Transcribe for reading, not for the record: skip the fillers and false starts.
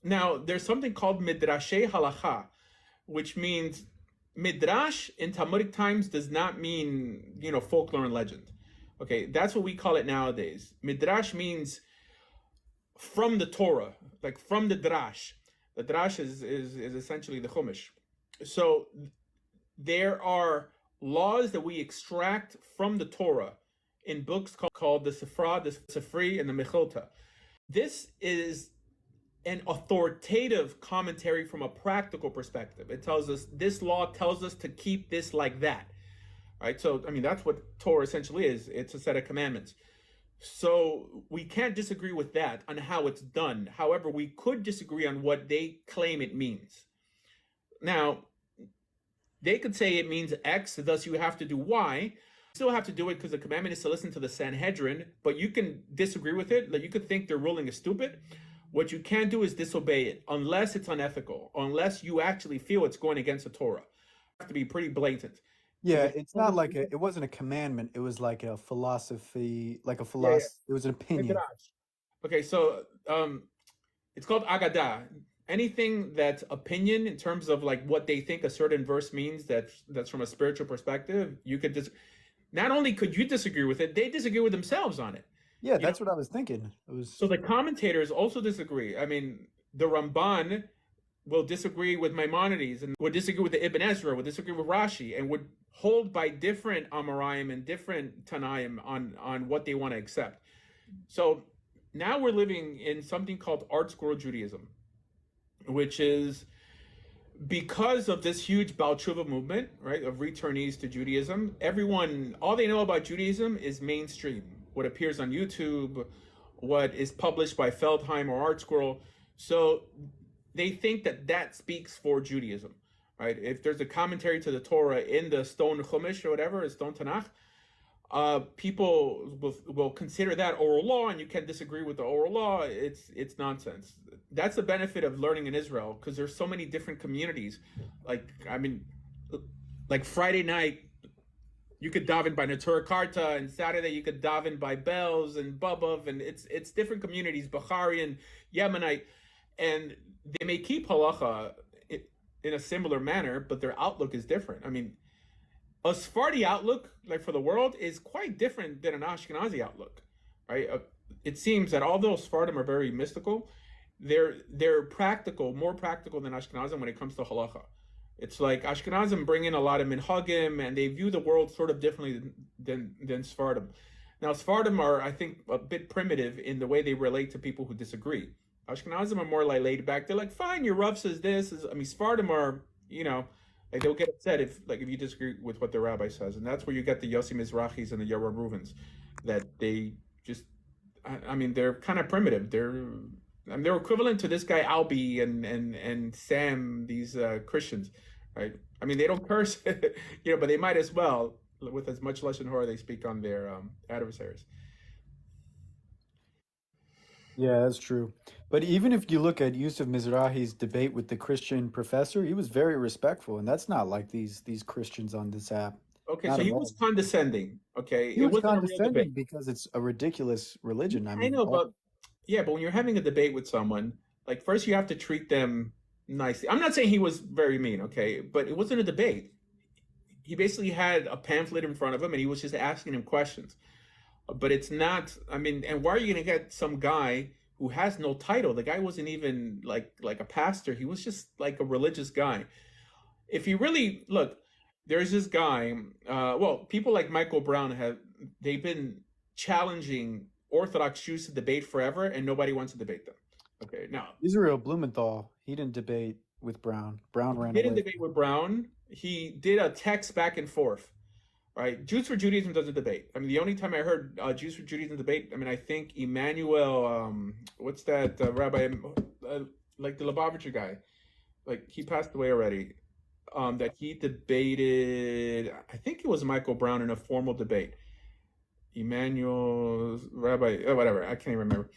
Now, there's something called midrashe halacha, which means midrash in Talmudic times does not mean, folklore and legend. Okay, that's what we call it nowadays. Midrash means from the Torah, like from the drash. The drash is essentially the chumash. So there are laws that we extract from the Torah in books called the Sifra, the Sifri, and the Mechilta. This is an authoritative commentary from a practical perspective. It tells us this law tells us to keep this like that. Right? So, I mean, that's what Torah essentially is. It's a set of commandments. So we can't disagree with that on how it's done. However, we could disagree on what they claim it means. Now, they could say it means X, thus you have to do Y. You still have to do it because the commandment is to listen to the Sanhedrin, but you can disagree with it. Like you could think their ruling is stupid. What you can't do is disobey it unless it's unethical, unless you actually feel it's going against the Torah. You have to be pretty blatant. Yeah, it's not like it wasn't a commandment. It was like a philosophy, like a Yeah, philosophy. It was an opinion. Okay, so it's called Agadah. Anything that's opinion in terms of like what they think a certain verse means that's from a spiritual perspective, you could not only could you disagree with it, they disagree with themselves on it. Yeah, that's what I was thinking. It was So the commentators also disagree. I mean, the Ramban will disagree with Maimonides and would disagree with the Ibn Ezra, would disagree with Rashi, and would hold by different Amoraim and different Tanaim on what they want to accept. So now we're living in something called Art Scroll Judaism, which is because of this huge Baal Tshuva movement, right, of returnees to Judaism. Everyone, all they know about Judaism is mainstream, what appears on YouTube, what is published by Feldheim or Art Scroll. So they think that speaks for Judaism, right? If there's a commentary to the Torah in the stone Chumash or whatever, a stone Tanakh, people will consider that oral law, and you can disagree with the oral law. It's nonsense. That's the benefit of learning in Israel, because there's so many different communities. Like, I mean, like Friday night, you could daven by Natura Karta, and Saturday you could daven by Bells and Bubov, and it's different communities, Bukhari and Yemenite, and they may keep halacha in a similar manner, but their outlook is different. I mean, a Sephardi outlook, like for the world, is quite different than an Ashkenazi outlook, right? It seems that although Sephardim are very mystical, they're practical, more practical than Ashkenazim when it comes to halacha. It's like Ashkenazim bring in a lot of minhagim, and they view the world sort of differently than Sephardim. Now, Sephardim are, I think, a bit primitive in the way they relate to people who disagree. Ashkenazim are more like laid back. They're like, fine, your Rav says this. I mean, Sephardim are, like they'll get upset if you disagree with what the rabbi says, and that's where you get the Yossi Mizrachis and the Yoram Ruvens, that they just, I mean, they're kind of primitive. They're equivalent to this guy Albi and Sam, these Christians, right? I mean, they don't curse, but they might as well, with as much lashon hara they speak on their adversaries. Yeah, that's true. But even if you look at Yusuf Mizrahi's debate with the Christian professor, he was very respectful, and that's not like these Christians on this app. Okay, Not so at he all. was condescending. Okay, He it was wasn't a real condescending debate. because it's a ridiculous religion. I I mean, know, but when you're having a debate with someone, like first you have to treat them nicely. I'm not saying he was very mean, okay, but it wasn't a debate. He basically had a pamphlet in front of him, and he was just asking him questions. But it's not. I mean, and why are you going to get some guy who has no title? The guy wasn't even like a pastor. He was just like a religious guy. If you really look, there's this guy. People like Michael Brown they've been challenging Orthodox Jews to debate forever, and nobody wants to debate them. Okay, now Israel Blumenthal, he didn't debate with Brown. Brown ran he didn't away. debate with Brown. He did a text back and forth. Right, Jews for Judaism doesn't debate. I mean, the only time I heard Jews for Judaism debate, I mean, I think Emmanuel, what's that rabbi, like the Lubavitcher guy, like he passed away already. That he debated. I think it was Michael Brown in a formal debate. Emmanuel rabbi, whatever. I can't even remember.